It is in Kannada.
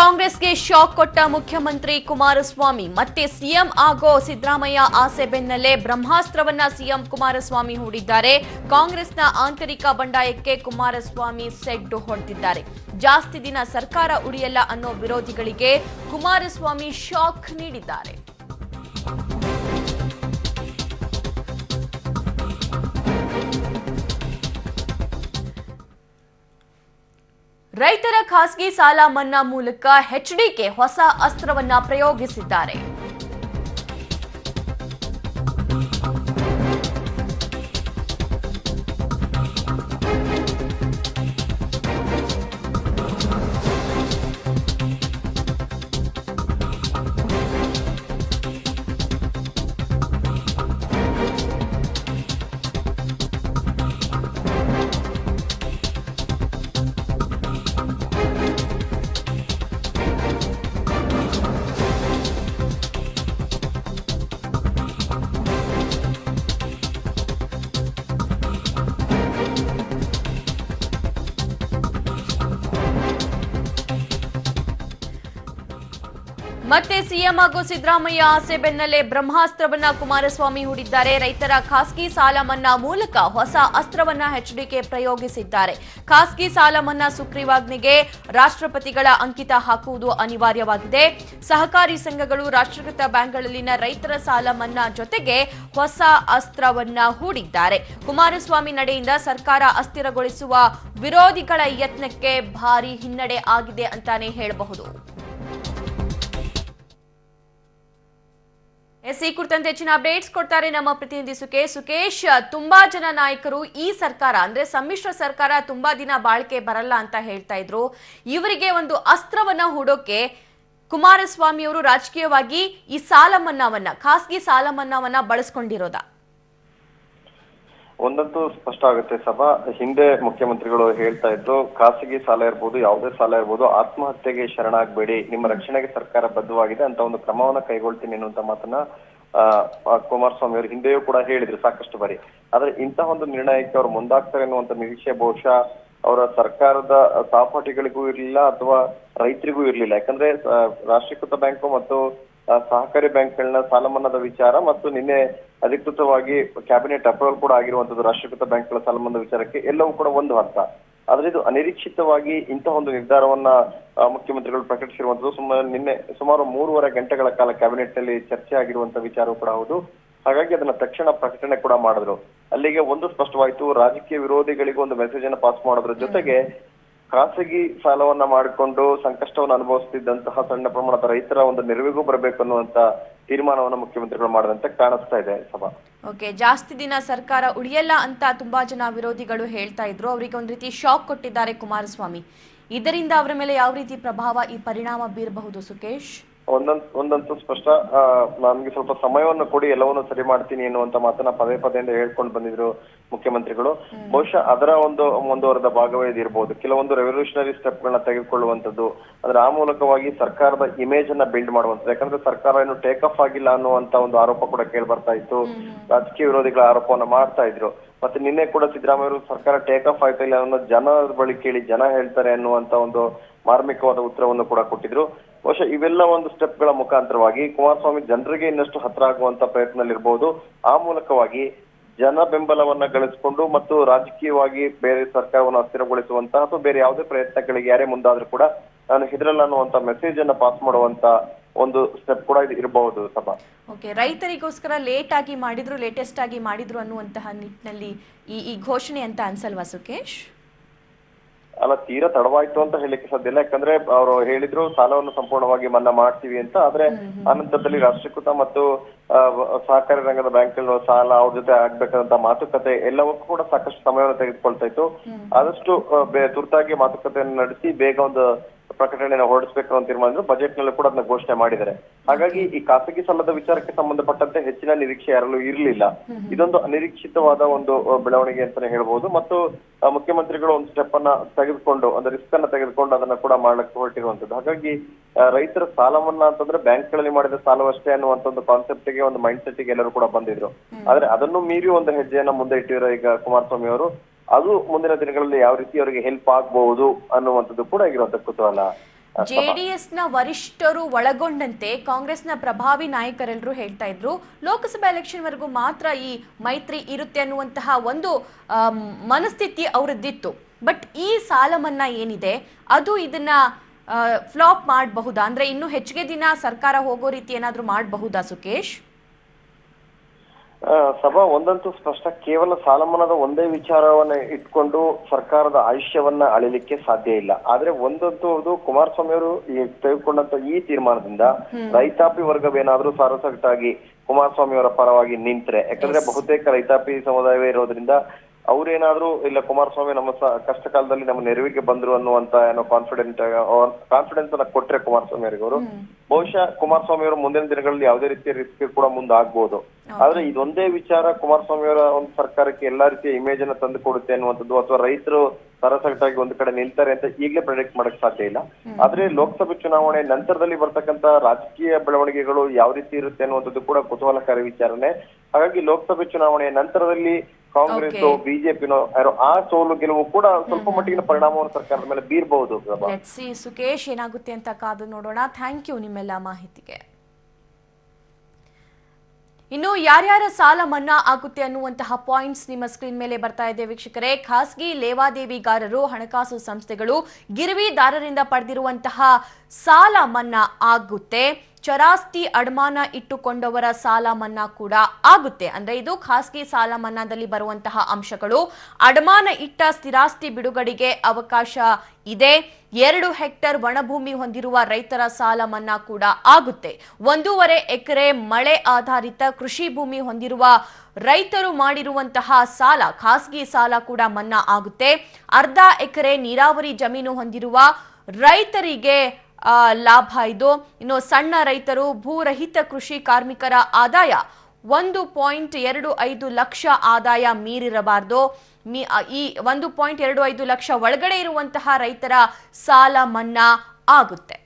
ಕಾಂಗ್ರೆಸ್ಗೆ ಶಾಕ್ ಕೊಟ್ಟ ಮುಖ್ಯಮಂತ್ರಿ ಕುಮಾರಸ್ವಾಮಿ. ಮತ್ತೆ ಸಿಎಂ ಆಗೋ ಸಿದ್ದರಾಮಯ್ಯ ಆಸೆ ಬೆನ್ನಲ್ಲೇ ಬ್ರಹ್ಮಾಸ್ತ್ರವನ್ನ ಸಿಎಂ ಕುಮಾರಸ್ವಾಮಿ ಹೂಡಿದ್ದಾರೆ. ಕಾಂಗ್ರೆಸ್ನ ಆಂತರಿಕ ಬಂಡಾಯಕ್ಕೆ ಕುಮಾರಸ್ವಾಮಿ ಸೆಡ್ಡು ಹೊಡೆದಿದ್ದಾರೆ. ಜಾಸ್ತಿ ದಿನ ಸರ್ಕಾರ ಉಳಿಯಲ್ಲ ಅನ್ನೋ ವಿರೋಧಿಗಳಿಗೆ ಕುಮಾರಸ್ವಾಮಿ ಶಾಕ್ ನೀಡಿದ್ದಾರೆ. ರೈತರ ಖಾಸಗಿ ಸಾಲ ಮನ್ನಾ ಮೂಲಕ ಎಚ್ಡಿಕೆ ಹೊಸ ಅಸ್ತ್ರವನ್ನ ಪ್ರಯೋಗಿಸಿದ್ದಾರೆ. ಮತ್ತೆ ಸಿಎಂ ಹಾಗೂ ಸಿದ್ದರಾಮಯ್ಯ ಆಸೆ ಬೆನ್ನಲ್ಲೇ ಬ್ರಹ್ಮಾಸ್ತ್ರವನ್ನ ಕುಮಾರಸ್ವಾಮಿ ಹೂಡಿದ್ದಾರೆ. ರೈತರ ಖಾಸಗಿ ಸಾಲ ಮನ್ನಾ ಮೂಲಕ ಹೊಸ ಅಸ್ತ್ರವನ್ನ ಎಚ್ಡಿಕೆ ಪ್ರಯೋಗಿಸಿದ್ದಾರೆ. ಖಾಸಗಿ ಸಾಲ ಮನ್ನಾ ಸುಗ್ರೀವಾಜ್ಞೆಗೆ ರಾಷ್ಟ್ರಪತಿಗಳ ಅಂಕಿತ ಹಾಕುವುದು ಅನಿವಾರ್ಯವಾಗಿದೆ. ಸಹಕಾರಿ ಸಂಘಗಳು, ರಾಷ್ಟ್ರೀಕೃತ ಬ್ಯಾಂಕ್ಗಳಲ್ಲಿನ ರೈತರ ಸಾಲ ಮನ್ನಾ ಜೊತೆಗೆ ಹೊಸ ಅಸ್ತ್ರವನ್ನ ಹೂಡಿದ್ದಾರೆ. ಕುಮಾರಸ್ವಾಮಿ ನಡೆಯಿಂದ ಸರ್ಕಾರ ಅಸ್ಥಿರಗೊಳಿಸುವ ವಿರೋಧಿಗಳ ಯತ್ನಕ್ಕೆ ಭಾರಿ ಹಿನ್ನಡೆ ಆಗಿದೆ ಅಂತಾನೆ ಹೇಳಬಹುದು. ಈ ಕುರಿತಂತೆ ಹೆಚ್ಚಿನ ಅಪ್ಡೇಟ್ಸ್ ಕೊಡ್ತಾರೆ ನಮ್ಮ ಪ್ರತಿನಿಧಿ ಸುಕೇಶ್. ತುಂಬಾ ಜನ ನಾಯಕರು ಈ ಸರ್ಕಾರ ಅಂದ್ರೆ ಸಮ್ಮಿಶ್ರ ಸರ್ಕಾರ ತುಂಬಾ ದಿನ ಬಾಳಿಕೆ ಬರಲ್ಲ ಅಂತ ಹೇಳ್ತಾ ಇದ್ರು. ಇವರಿಗೆ ಒಂದು ಅಸ್ತ್ರವನ್ನ ಹೂಡೋಕೆ ಕುಮಾರಸ್ವಾಮಿ ಅವರು ರಾಜಕೀಯವಾಗಿ ಈ ಸಾಲ ಮನ್ನಾವನ್ನ, ಖಾಸಗಿ ಸಾಲ ಮನ್ನಾವನ್ನ ಬಳಸ್ಕೊಂಡಿರೋದಾ? ಒಂದಂತೂ ಸ್ಪಷ್ಟ ಆಗುತ್ತೆ ಸಭಾ. ಹಿಂದೆ ಮುಖ್ಯಮಂತ್ರಿಗಳು ಹೇಳ್ತಾ ಇದ್ರು, ಖಾಸಗಿ ಸಾಲ ಇರ್ಬೋದು, ಯಾವುದೇ ಸಾಲ ಇರ್ಬೋದು, ಆತ್ಮಹತ್ಯೆಗೆ ಶರಣಾಗಬೇಡಿ, ನಿಮ್ಮ ರಕ್ಷಣೆಗೆ ಸರ್ಕಾರ ಬದ್ಧವಾಗಿದೆ ಅಂತ ಒಂದು ಕ್ರಮವನ್ನ ಕೈಗೊಳ್ತೀನಿ ಅನ್ನುವಂತ ಮಾತನ್ನ ಕುಮಾರಸ್ವಾಮಿ ಅವರು ಹಿಂದೆಯೂ ಕೂಡ ಹೇಳಿದ್ರು ಸಾಕಷ್ಟು ಬಾರಿ. ಆದ್ರೆ ಇಂತಹ ಒಂದು ನಿರ್ಣಯಕ್ಕೆ ಅವರು ಮುಂದಾಗ್ತಾರೆ ಅನ್ನುವಂತ ನಿರೀಕ್ಷೆ ಬಹುಶಃ ಅವರ ಸರ್ಕಾರದ ಸಹಪಾಠಿಗಳಿಗೂ ಇರಲಿಲ್ಲ ಅಥವಾ ರೈತರಿಗೂ ಇರಲಿಲ್ಲ. ಯಾಕಂದ್ರೆ ರಾಷ್ಟ್ರೀಕೃತ ಬ್ಯಾಂಕು ಮತ್ತು ಸಹಕಾರಿ ಬ್ಯಾಂಕ್ಗಳನ್ನ ಸಾಲ ಮನ್ನಾದ ವಿಚಾರ ಮತ್ತು ನಿನ್ನೆ ಅಧಿಕೃತವಾಗಿ ಕ್ಯಾಬಿನೆಟ್ ಅಪ್ರೂವಲ್ ಕೂಡ ಆಗಿರುವಂತದ್ದು ರಾಷ್ಟ್ರೀಕೃತ ಬ್ಯಾಂಕ್ಗಳ ಸಾಲ ಮನ್ನಾ ವಿಚಾರಕ್ಕೆ ಎಲ್ಲವೂ ಕೂಡ ಒಂದು ಅರ್ಥ. ಆದ್ರೆ ಇದು ಅನಿರೀಕ್ಷಿತವಾಗಿ ಇಂತಹ ಒಂದು ನಿರ್ಧಾರವನ್ನ ಮುಖ್ಯಮಂತ್ರಿಗಳು ಪ್ರಕಟಿಸಿರುವಂತದ್ದು ನಿನ್ನೆ ಸುಮಾರು 3.5 ಗಂಟೆಗಳ ಕಾಲ ಕ್ಯಾಬಿನೆಟ್ ನಲ್ಲಿ ಚರ್ಚೆ ಆಗಿರುವಂತ ವಿಚಾರವೂ ಕೂಡ ಹೌದು. ಹಾಗಾಗಿ ಅದನ್ನ ತಕ್ಷಣ ಪ್ರಕಟಣೆ ಕೂಡ ಮಾಡಿದ್ರು. ಅಲ್ಲಿಗೆ ಒಂದು ಸ್ಪಷ್ಟವಾಯ್ತು, ರಾಜಕೀಯ ವಿರೋಧಿಗಳಿಗೂ ಒಂದು ಮೆಸೇಜ್ ಅನ್ನ ಪಾಸ್ ಮಾಡೋದ್ರ ಜೊತೆಗೆ ಖಾಸಗಿ ಸಾಲವನ್ನ ಮಾಡಿಕೊಂಡು ಸಂಕಷ್ಟವನ್ನು ಅನುಭವಿಸುತ್ತಿದ್ದಂತಹ ಸಣ್ಣ ಪ್ರಮಾಣದ ರೈತರ ಒಂದು ನೆರವಿಗೂ ಬರಬೇಕು ಅನ್ನುವಂತ ತೀರ್ಮಾನವನ್ನು ಮುಖ್ಯಮಂತ್ರಿಗಳು ಮಾಡದಂತೆ ಕಾಣಿಸ್ತಾ ಇದೆ ಸಭಾ. ಓಕೆ, ಜಾಸ್ತಿ ದಿನ ಸರ್ಕಾರ ಉಳಿಯಲ್ಲ ಅಂತ ತುಂಬಾ ಜನ ವಿರೋಧಿಗಳು ಹೇಳ್ತಾ ಇದ್ರು. ಅವರಿಗೆ ಒಂದ್ ರೀತಿ ಶಾಕ್ ಕೊಟ್ಟಿದ್ದಾರೆ ಕುಮಾರಸ್ವಾಮಿ. ಇದರಿಂದ ಅವರ ಮೇಲೆ ಯಾವ ರೀತಿ ಪ್ರಭಾವ, ಈ ಪರಿಣಾಮ ಬೀರಬಹುದು ಸುಕೇಶ್? ಒಂದಂತೂ ಸ್ಪಷ್ಟ, ನಮ್ಗೆ ಸ್ವಲ್ಪ ಸಮಯವನ್ನು ಕೊಡಿ, ಎಲ್ಲವನ್ನು ಸರಿ ಮಾಡ್ತೀನಿ ಎನ್ನುವಂತ ಮಾತನ್ನ ಪದೇ ಪದೇಂದ ಹೇಳ್ಕೊಂಡು ಬಂದಿದ್ರು ಮುಖ್ಯಮಂತ್ರಿಗಳು. ಬಹುಶಃ ಅದರ ಒಂದು ಮುಂದುವರೆದ ಭಾಗವೇ ಇದಿರಬಹುದು. ಕೆಲವೊಂದು ರೆವಲ್ಯೂಷನರಿ ಸ್ಟೆಪ್ ಗಳನ್ನ ತೆಗೆದುಕೊಳ್ಳುವಂತದ್ದು, ಅಂದ್ರೆ ಆ ಮೂಲಕವಾಗಿ ಸರ್ಕಾರದ ಇಮೇಜ್ ಅನ್ನ ಬಿಲ್ಡ್ ಮಾಡುವಂಥದ್ದು. ಯಾಕಂದ್ರೆ ಸರ್ಕಾರ ಏನು ಟೇಕ್ ಆಫ್ ಆಗಿಲ್ಲ ಅನ್ನುವಂತ ಒಂದು ಆರೋಪ ಕೂಡ ಕೇಳಿ ಬರ್ತಾ ಇತ್ತು. ರಾಜಕೀಯ ವಿರೋಧಿಗಳ ಆರೋಪವನ್ನ ಮಾಡ್ತಾ ಇದ್ರು. ಮತ್ತೆ ನಿನ್ನೆ ಕೂಡ ಸಿದ್ದರಾಮಯ್ಯ ಸರ್ಕಾರ ಟೇಕ್ ಆಫ್ ಆಯ್ತಾ ಇಲ್ಲ ಅನ್ನೋ ಜನರ ಬಳಿ ಕೇಳಿ ಜನ ಹೇಳ್ತಾರೆ ಅನ್ನುವಂತ ಒಂದು ಮಾರ್ಮಿಕವಾದ ಉತ್ತರವನ್ನು ಕೂಡ ಕೊಟ್ಟಿದ್ರು. ಬಹುಶಃ ಇವೆಲ್ಲ ಒಂದು ಸ್ಟೆಪ್ ಗಳ ಮುಖಾಂತರವಾಗಿ ಕುಮಾರಸ್ವಾಮಿ ಜನರಿಗೆ ಇನ್ನಷ್ಟು ಹತ್ರ ಆಗುವಂತ ಪ್ರಯತ್ನದಲ್ಲಿರ್ಬಹುದು. ಆ ಮೂಲಕವಾಗಿ ಜನ ಬೆಂಬಲವನ್ನ ಗಳಿಸಿಕೊಂಡು ಮತ್ತು ರಾಜಕೀಯವಾಗಿ ಬೇರೆ ಸರ್ಕಾರವನ್ನು ಅಸ್ಥಿರಗೊಳಿಸುವಂತಹ ಅಥವಾ ಬೇರೆ ಯಾವುದೇ ಪ್ರಯತ್ನಗಳಿಗೆ ಯಾರೇ ಮುಂದಾದ್ರೂ ಕೂಡ ನಾನು ಹೆದರಲ್ಲ ಅನ್ನುವಂತ ಮೆಸೇಜ್ ಅನ್ನ ಪಾಸ್ ಮಾಡುವಂತ ಒಂದು ಸ್ಟೆಪ್ ಕೂಡ ಇದು ಇರಬಹುದು ಸಭಾ. ಓಕೆ, ರೈತರಿಗೋಸ್ಕರ ಲೇಟೆಸ್ಟ್ ಆಗಿ ಮಾಡಿದ್ರು ಅನ್ನುವಂತಹ ನಿಟ್ಟಿನಲ್ಲಿ ಈ ಘೋಷಣೆ ಅಂತ ಅನ್ಸಲ್ವಾ ಸುಕೇಶ್? ಅಲ್ಲ, ತೀರಾ ತಡವಾಯ್ತು ಅಂತ ಹೇಳಿಕ್ಕೆ ಸಾಧ್ಯ ಇಲ್ಲ. ಯಾಕಂದ್ರೆ ಅವರು ಹೇಳಿದ್ರು ಸಾಲವನ್ನು ಸಂಪೂರ್ಣವಾಗಿ ಮನ್ನಾ ಮಾಡ್ತೀವಿ ಅಂತ. ಆದ್ರೆ ಆನಂತರದಲ್ಲಿ ರಾಷ್ಟ್ರೀಕೃತ ಮತ್ತು ಸಹಕಾರಿ ರಂಗದ ಬ್ಯಾಂಕ್ಗಳ ಸಾಲ ಅವ್ರ ಜೊತೆ ಆಗ್ಬೇಕಾದಂತ ಮಾತುಕತೆ ಎಲ್ಲವಕ್ಕೂ ಕೂಡ ಸಾಕಷ್ಟು ಸಮಯವನ್ನು ತೆಗೆದುಕೊಳ್ತಾ ಇತ್ತು. ಆದಷ್ಟು ತುರ್ತಾಗಿ ಮಾತುಕತೆಯನ್ನು ನಡೆಸಿ ಬೇಗ ಒಂದು ಪ್ರಕಟಣೆಯನ್ನು ಹೊರಡಿಸಬೇಕು ಅಂತ ತೀರ್ಮಾನ ಬಜೆಟ್ ನಲ್ಲೂ ಕೂಡ ಅದನ್ನ ಘೋಷಣೆ ಮಾಡಿದ್ದಾರೆ. ಹಾಗಾಗಿ ಈ ಖಾಸಗಿ ಸಾಲದ ವಿಚಾರಕ್ಕೆ ಸಂಬಂಧಪಟ್ಟಂತೆ ಹೆಚ್ಚಿನ ನಿರೀಕ್ಷೆ ಯಾರಲ್ಲೂ ಇರಲಿಲ್ಲ. ಇದೊಂದು ಅನಿರೀಕ್ಷಿತವಾದ ಒಂದು ಬೆಳವಣಿಗೆ ಅಂತಾನೆ ಹೇಳ್ಬಹುದು. ಮತ್ತು ಮುಖ್ಯಮಂತ್ರಿಗಳು ಒಂದು ಸ್ಟೆಪ್ ಅನ್ನ ತೆಗೆದುಕೊಂಡು, ಒಂದು ರಿಸ್ಕ್ ಅನ್ನ ತೆಗೆದುಕೊಂಡು ಅದನ್ನ ಕೂಡ ಮಾಡ್ಲಿಕ್ಕೆ ಹೊರಟಿರುವಂತದ್ದು. ಹಾಗಾಗಿ ರೈತರ ಸಾಲವನ್ನ ಅಂತಂದ್ರೆ ಬ್ಯಾಂಕ್ಗಳಲ್ಲಿ ಮಾಡಿದ ಸಾಲವಷ್ಟೇ ಅನ್ನುವಂತ ಒಂದು ಕಾನ್ಸೆಪ್ಟ್ ಗೆ, ಒಂದು ಮೈಂಡ್ ಸೆಟ್ ಗೆ ಎಲ್ಲರೂ ಕೂಡ ಬಂದಿದ್ರು. ಆದ್ರೆ ಅದನ್ನು ಮೀರಿ ಒಂದು ಹೆಜ್ಜೆಯನ್ನ ಮುಂದೆ ಇಟ್ಟಿರೋ ಈಗ ಕುಮಾರಸ್ವಾಮಿ ಅವರು. ಅದು ಮುಂದಿನ ದಿನಗಳಲ್ಲಿ ಯಾವ ರೀತಿ ಅವರಿಗೆ ಹೆಲ್ಪ್ ಆಗಬಹುದು ಅನ್ನುವಂಥದ್ದು ಕೂಡ ಆಗಿರುವಂತ ಕುತೂಹಲ. ಜೆಡಿಎಸ್ನ ವರಿಷ್ಠರು ಒಳಗೊಂಡಂತೆ ಕಾಂಗ್ರೆಸ್ನ ಪ್ರಭಾವಿ ನಾಯಕರೆಲ್ಲರೂ ಹೇಳ್ತಾ ಇದ್ರು ಲೋಕಸಭಾ ಎಲೆಕ್ಷನ್ ವರೆಗೂ ಮಾತ್ರ ಈ ಮೈತ್ರಿ ಇರುತ್ತೆ ಅನ್ನುವಂತಹ ಒಂದು ಮನಸ್ಥಿತಿ ಅವರದ್ದಿತ್ತು. ಬಟ್ ಈ ಸಾಲ ಮನ್ನಾ ಏನಿದೆ ಅದು ಇದನ್ನ ಫ್ಲಾಪ್ ಮಾಡಬಹುದಾ? ಅಂದ್ರೆ ಇನ್ನು ಹೆಚ್ಚಿಗೆ ದಿನ ಸರ್ಕಾರ ಹೋಗೋ ರೀತಿ ಏನಾದ್ರೂ ಮಾಡಬಹುದಾ ಸುಕೇಶ್? ಸಭಾ ಒಂದಂತೂ ಸ್ಪಷ್ಟ, ಕೇವಲ ಸಾಲ ಮನ್ನಾದ ಒಂದೇ ವಿಚಾರವನ್ನ ಇಟ್ಕೊಂಡು ಸರ್ಕಾರದ ಆಯುಷ್ಯವನ್ನ ಅಳಿಲಿಕ್ಕೆ ಸಾಧ್ಯ ಇಲ್ಲ. ಆದ್ರೆ ಒಂದಂತೂ ಅದು ಕುಮಾರಸ್ವಾಮಿ ಅವರು ತೆಗೆದುಕೊಂಡಂತ ಈ ತೀರ್ಮಾನದಿಂದ ರೈತಾಪಿ ವರ್ಗವೇನಾದ್ರೂ ಸಾರಸಗಟ್ಟಾಗಿ ಕುಮಾರಸ್ವಾಮಿ ಅವರ ಪರವಾಗಿ ನಿಂತ್ರೆ, ಯಾಕಂದ್ರೆ ಬಹುತೇಕ ರೈತಾಪಿ ಸಮುದಾಯವೇ ಇರೋದ್ರಿಂದ ಅವ್ರೇನಾದ್ರೂ ಇಲ್ಲ ಕುಮಾರಸ್ವಾಮಿ ನಮ್ಮ ಕಷ್ಟ ಕಾಲದಲ್ಲಿ ನಮ್ಮ ನೆರವಿಗೆ ಬಂದ್ರು ಅನ್ನುವಂತ ಏನೋ ಕಾನ್ಫಿಡೆನ್ಸ್ ಅನ್ನ ಕೊಟ್ರೆ ಕುಮಾರಸ್ವಾಮಿ ಅವರಿಗೆ ಅವರು ಬಹುಶಃ ಕುಮಾರಸ್ವಾಮಿ ಅವರು ಮುಂದಿನ ದಿನಗಳಲ್ಲಿ ಯಾವುದೇ ರೀತಿಯ ರಿಸ್ಕ್ ಕೂಡ ಮುಂದೆ ಆಗ್ಬಹುದು. ಆದ್ರೆ ಇದೊಂದೇ ವಿಚಾರ ಕುಮಾರಸ್ವಾಮಿ ಅವರ ಒಂದು ಸರ್ಕಾರಕ್ಕೆ ಎಲ್ಲಾ ರೀತಿಯ ಇಮೇಜ್ ಅನ್ನ ತಂದು ಕೊಡುತ್ತೆ ಅನ್ನುವಂಥದ್ದು, ಅಥವಾ ರೈತರು ಸರಸಗಟಾಗಿ ಒಂದು ಕಡೆ ನಿಲ್ತಾರೆ ಅಂತ ಈಗಲೇ ಪ್ರೆಡಿಕ್ಟ್ ಮಾಡಕ್ ಸಾಧ್ಯ ಇಲ್ಲ. ಆದ್ರೆ ಲೋಕಸಭೆ ಚುನಾವಣೆ ನಂತರದಲ್ಲಿ ಬರ್ತಕ್ಕಂತ ರಾಜಕೀಯ ಬೆಳವಣಿಗೆಗಳು ಯಾವ ರೀತಿ ಇರುತ್ತೆ ಅನ್ನುವಂಥದ್ದು ಕೂಡ ಕುತೂಹಲಕಾರಿ ವಿಚಾರನೆ. ಹಾಗಾಗಿ ಲೋಕಸಭೆ ಚುನಾವಣೆಯ ನಂತರದಲ್ಲಿ ಕಾಂಗ್ರೆಸ್ ಬಿಜೆಪಿನೋ ಆ ಸೋಲು ಗೆಲುವು ಕೂಡ ಸ್ವಲ್ಪ ಮಟ್ಟಿಗಿನ ಪರಿಣಾಮವನ್ನು ಸರ್ಕಾರದ ಮೇಲೆ ಬೀರಬಹುದು. ಸುಕೇಶ್, ಏನಾಗುತ್ತೆ ಅಂತ ಕಾದು ನೋಡೋಣ. ಥ್ಯಾಂಕ್ ಯು ನಿಮ್ಮೆಲ್ಲ ಮಾಹಿತಿಗೆ. ಇನ್ನು ಯಾರ್ಯಾರ ಸಾಲ ಮನ್ನಾ ಆಗುತ್ತೆ ಅನ್ನುವಂತಹ ಪಾಯಿಂಟ್ಸ್ ನಿಮ್ಮ ಸ್ಕ್ರೀನ್ ಮೇಲೆ ಬರ್ತಾ ಇದೆ ವೀಕ್ಷಕರೇ. ಖಾಸಗಿ ಲೇವಾದೇವಿಗಾರರು, ಹಣಕಾಸು ಸಂಸ್ಥೆಗಳು, ಗಿರವಿದಾರರಿಂದ ಪಡೆದಿರುವಂತಹ ಸಾಲ ಮನ್ನಾ ಆಗುತ್ತೆ. ಚರಾಸ್ತಿ ಅಡಮಾನ ಇಟ್ಟುಕೊಂಡವರ ಸಾಲ ಮನ್ನಾ ಕೂಡ ಆಗುತ್ತೆ. ಅಂದ್ರೆ ಇದು ಖಾಸಗಿ ಸಾಲ ಮನ್ನಾದಲ್ಲಿ ಬರುವಂತಹ ಅಂಶಗಳು. ಅಡಮಾನ ಇಟ್ಟ ಸ್ಥಿರಾಸ್ತಿ ಬಿಡುಗಡೆಗೆ ಅವಕಾಶ ಇದೆ. 2 ಹೆಕ್ಟೇರ್ ಒಣಭೂಮಿ ಹೊಂದಿರುವ ರೈತರ ಸಾಲ ಮನ್ನಾ ಕೂಡ ಆಗುತ್ತೆ. 1.5 ಎಕರೆ ಮಳೆ ಆಧಾರಿತ ಕೃಷಿ ಭೂಮಿ ಹೊಂದಿರುವ ರೈತರು ಮಾಡಿರುವಂತಹ ಸಾಲ, ಖಾಸಗಿ ಸಾಲ ಕೂಡ ಮನ್ನಾ ಆಗುತ್ತೆ. 1/2 ಎಕರೆ ನೀರಾವರಿ ಜಮೀನು ಹೊಂದಿರುವ ರೈತರಿಗೆ ಲಾಭ ಇದು. ಇನ್ನು ಸಣ್ಣ ರೈತರು, ಭೂರಹಿತ ಕೃಷಿ ಕಾರ್ಮಿಕರ ಆದಾಯ 1.25 ಲಕ್ಷ ಆದಾಯ ಮೀರಿರಬಾರ್ದು. ಈ 1.25 ಲಕ್ಷ ಒಳಗಡೆ ಇರುವಂತಹ ರೈತರ ಸಾಲ ಮನ್ನಾ ಆಗುತ್ತೆ.